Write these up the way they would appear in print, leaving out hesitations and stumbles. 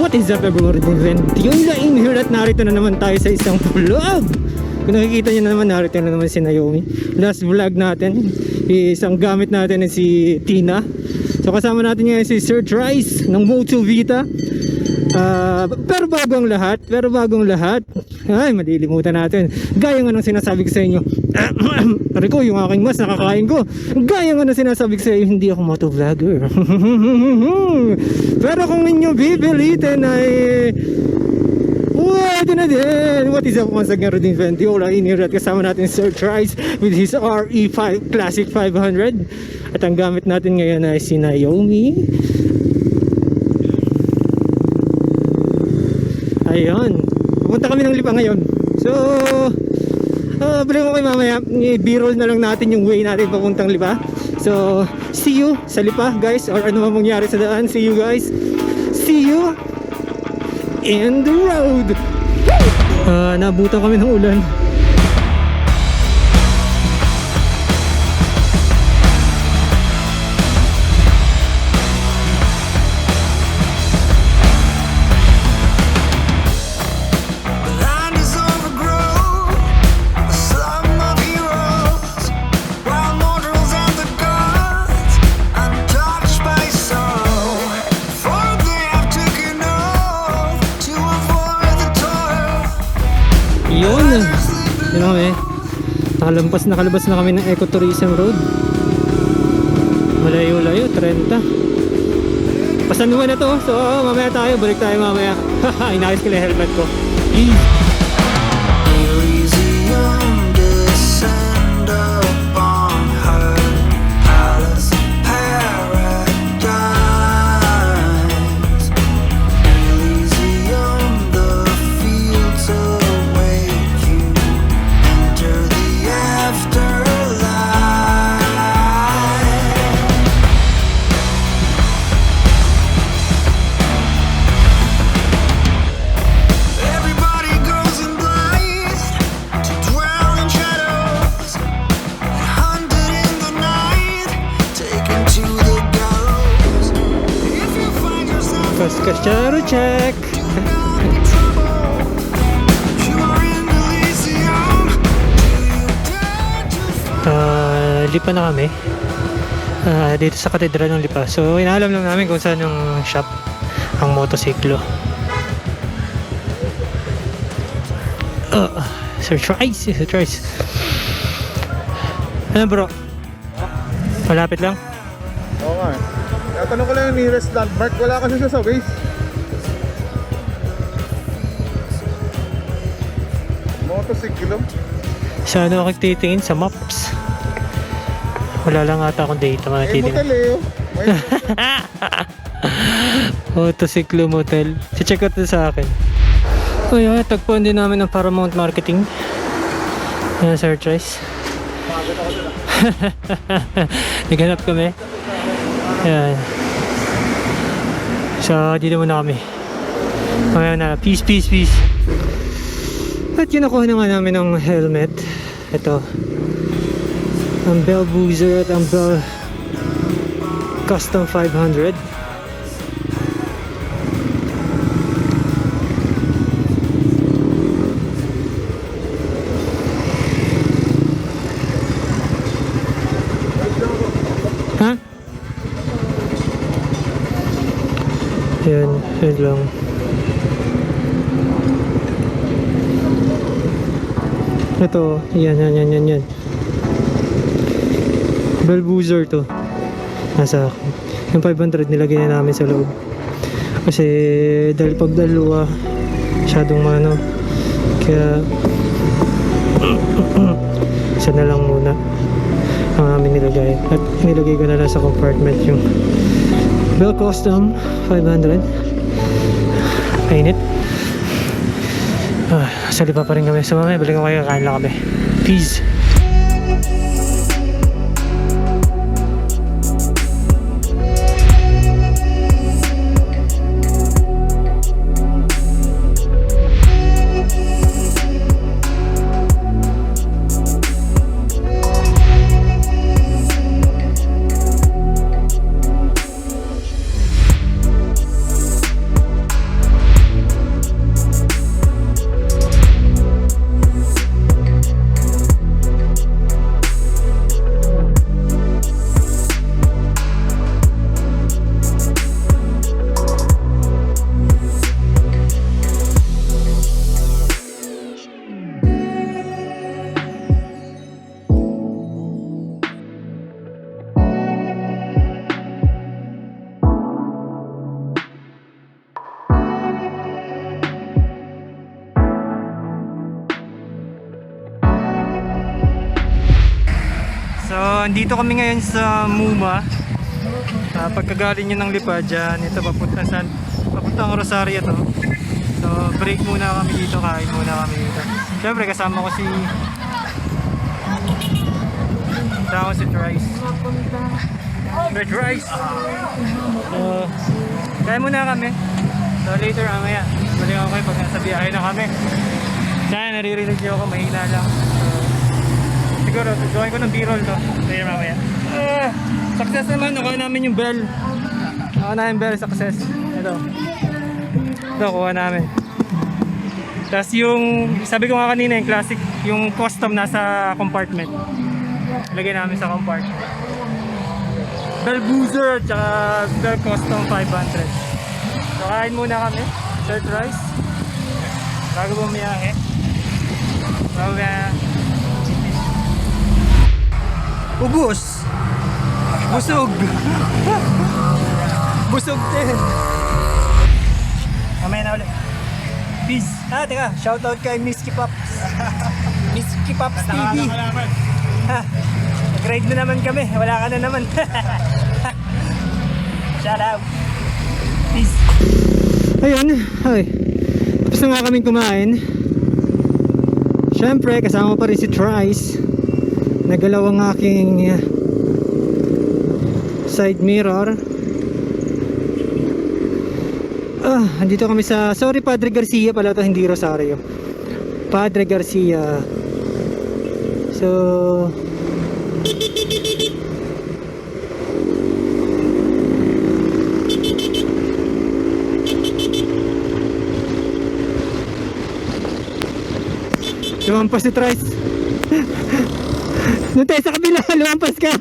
What is up everyone, yung laing here at narito na naman tayo sa isang vlog. Kung nakikita nyo na naman, narito na naman si Naomi. Last vlog natin, isang gamit natin ay si Tina. So kasama natin ngayon si Sir Trice ng Motovita. Pero bagong lahat, ay malilimutan natin. Gaya nga ng sinasabi ko sa inyo, Rico, yung aking mas nakakain ko. Gaya nga ng sinasabi ko sa inyo, hindi ako motovlogger. Pero kung inyo bibilitin ay pwede na din. What is up once again, Rodin Vendiola in here at kasama natin Sir Trice with his RE5 Classic 500. At ang gamit natin ngayon ay si Naomi. Ayun, pupunta kami ng Lipa ngayon. So, balik ko kayo mamaya, i-b-roll na lang natin yung way natin papuntang Lipa. So, see you sa Lipa guys, or ano man mangyari sa daan. See you guys, see you in the road. Nabutan kami ng ulan. Yun kami, nakalabas na kami ng ecotourism road. Malayo-layo, 30. Pasanuan na to, so mamaya tayo, balik tayo mamaya. Inayos ko na yung helmet ko. Kasyaro check. Lipa na kami. Dito sa katedral ng Lipa. So inaalam lang namin kung saan yung shop ang motosiklo. Sir Trice. Ano bro? Malapit lang? Oo nga. Tanong ko lang yung nearest landmark. Wala kasi siya sa base. Motosiklo. Sa ano ako titingin? Sa maps. Wala lang ata akong data. Motel eh. Motosiklo motel. Check out na sa akin. Yun, tagpuan din namin ng Paramount Marketing. Yan, Sir Trice. Naghanap kami. Yan. So, dito muna kami. Mamaya na. Peace. At kinukuha na nga namin ng helmet. Ito. Ang Bell Broozer at ang Bell Custom 500. Yan lang. Ito, yan. Bell Broozer to. Nasa akin. Yung 500 nilagay na namin sa loob. Kasi dahil pag dalawa, masyadong kaya isa na lang muna ang aming nilagay. At nilagay ko na lang sa compartment yung Bell Custom 500. Mainit. Sa Lipa pa rin kami. So mamaya balik ko kayo, kain lang kami. Peace. andito kami ngayon sa Muma. Pagkagaling nyo ng Lipa dyan, ito papuntang Rosario to. So break muna kami dito, kain muna kami dito. Siyempre kasama ko si Rice. Red Rice. So kain muna kami. So later mamaya balik ako kayo pag nasa biyahe na kami. Sana naririnig nyo ako, mahina lang. So siguro gawin ko ng b-roll to later mamaya. Success naman, nakuha namin yung bell. Nakuha namin bell, success. Ito, kuha namin. Tapos yung, sabi ko nga kanina, yung classic, yung custom nasa compartment. Lagay namin sa compartment. Bell Broozer at saka Bell Custom 500. So kain muna kami, third rice. Bago bumiyahe. Ubus! Busog! Busog din! Mamaya na ulit. Peace! Teka, shoutout kay Miski Pops. Miski Pops TV. Nag-ride na naman kami, wala ka na naman. Shout out! Peace! Ayun, ay. Tapos na nga kaming kumain. Siyempre, kasama pa rin si Trice. Nagalaw ang aking side mirror. Andito kami sa, sorry Padre Garcia pala to, hindi Rosario. Padre Garcia. So lumampas si Trice. Doon tayo sa kabila, lumampas ka.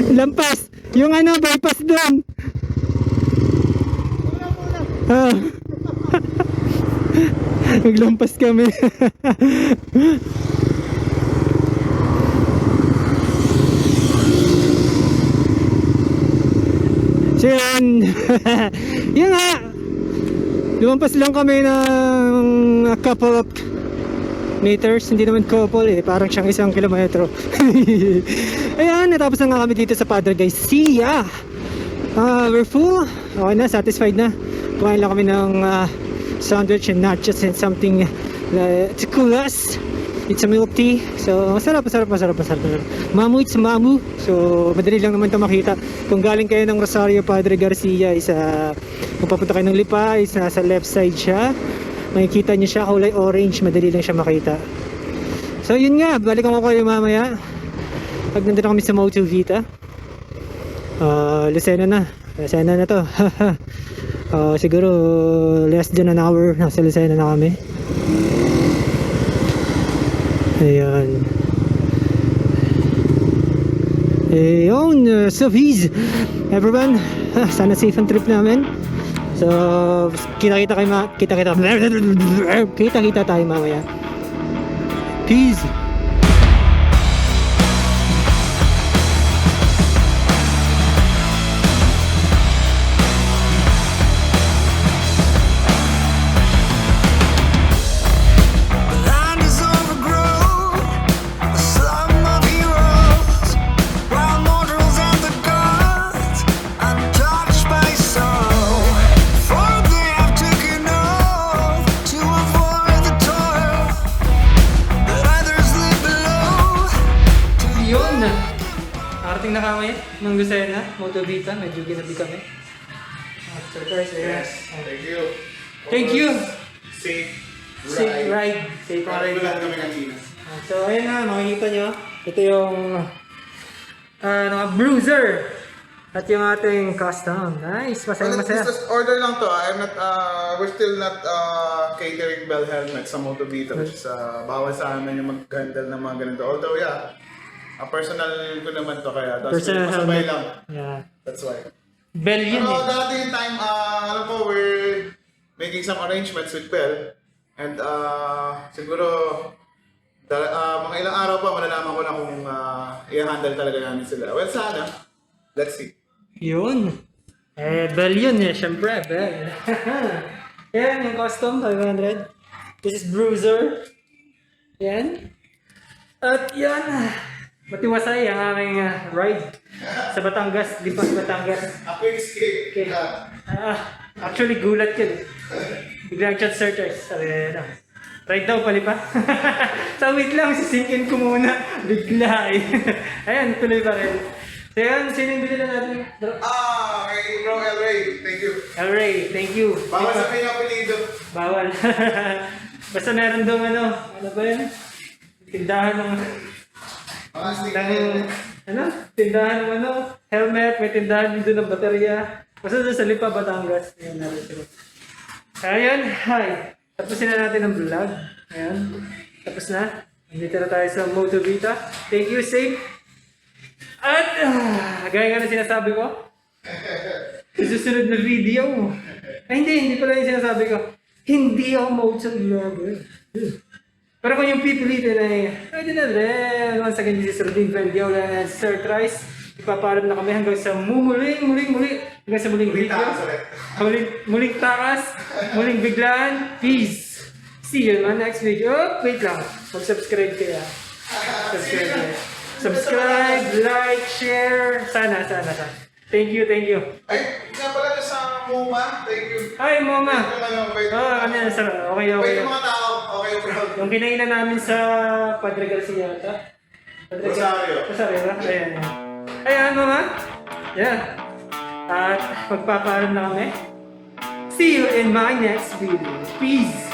Lampas. Yung ano, bypass doon. Naglampas kami. So yun. Yun nga. Lumampas lang kami ng a couple of meters, hindi naman couple parang siyang 1 kilometro. Ayan, natapos na nga kami dito sa Padre Garcia. We're full. Okay na, satisfied na. Kumain lang kami ng sandwich and nachos and something to cool us. It's a milk tea. So, masarap. Mamu, it's mamu. So, madali lang naman ito makita. Kung galing kayo ng Rosario Padre Garcia, kung papunta kayo ng Lipa, nasa left side siya. Makikita niyo siya, kulay orange, madali lang siya makita. So yun nga, balikan ko kayo mamaya pag nandun kami sa Motovita. Lucena na to. Siguro less than an hour nasa Lucena na kami. Ayun, so peace everyone. Sana safe ang trip namin. So, kita tayo mamaya. Peace. Arating na kami ng Lucena, Motovita, medyo ginabi kami. After cars, Yes, thank you. Thank you! Safe ride. Safe ride. Kami kanina. So ayun na, makikita nyo. Ito yung bruiser. At yung ating custom. Nice, masaya. Just order lang to. We're still not catering bell helmet sa Motovita. Which is bawal sa amin yung mag-handle ng mga ganito. Although yeah, personal ko naman to kaya. Personal helmet lang. Yeah. That's why. Bell yun Pero dati yung time, alam ko, we're making some arrangements with Bell. And siguro, mga ilang araw pa, malalaman ko na kung i-handle talaga namin sila. Well, sana. Let's see. Yun. Bell yun syempre, Bell. Yan, yung custom, 500. This is Broozer. Yan. At yan. matiwasay ang aking ride sa Batangas, Lipa Batangas. A quick escape. Okay. Actually, gulat yun. Biglaang chat searchers. Sabi na, ride daw palipa. So wait lang, sisinkin ko muna. Bigla eh. Ayan, tuloy pa rin. So yan, sino yung bilhin natin? Kay Bro El Ray. Thank you. El Ray, thank you. Bawal sa kanya apelido. Bawal. Basta meron daw ano ba yan? Tindahan ng... Mga sticker. Tindahan ng helmet, may tindahan din doon ng baterya. Basta doon sa Lipa, Batangas. Ayan natin sila. Ayan, hi. Tapusin na natin ang vlog. Ayan. Tapos na. Nandito na tayo sa Motovita. Thank you, safe. At, gaya nga na sinasabi ko. Sa susunod na video. Ay, hindi pala yung sinasabi ko. Hindi ako motovlogger. Pero kung yung pipilitin ay, pwede na rin. Once again, this is Rodin Vendio and Sir Trice. Ipapaalam na kami hanggang sa muling. Hanggang sa muling video. Muling takas. Muling biglaan. Peace. See you in my next video. Oh, wait lang. Mag-subscribe kaya. Subscribe, like, share. Sana. Thank you. Ay, nga pala sa MoMA. Thank you. Hi, Mama. Kanina, Sir. Okay. Wait yung mga tao. Okay, bro. Yung kinainan namin sa Padre Garcia ata. Rosario. Ba? Ayan, Mama. Yeah. At magpapaalam na kami. See you in my next video. Peace.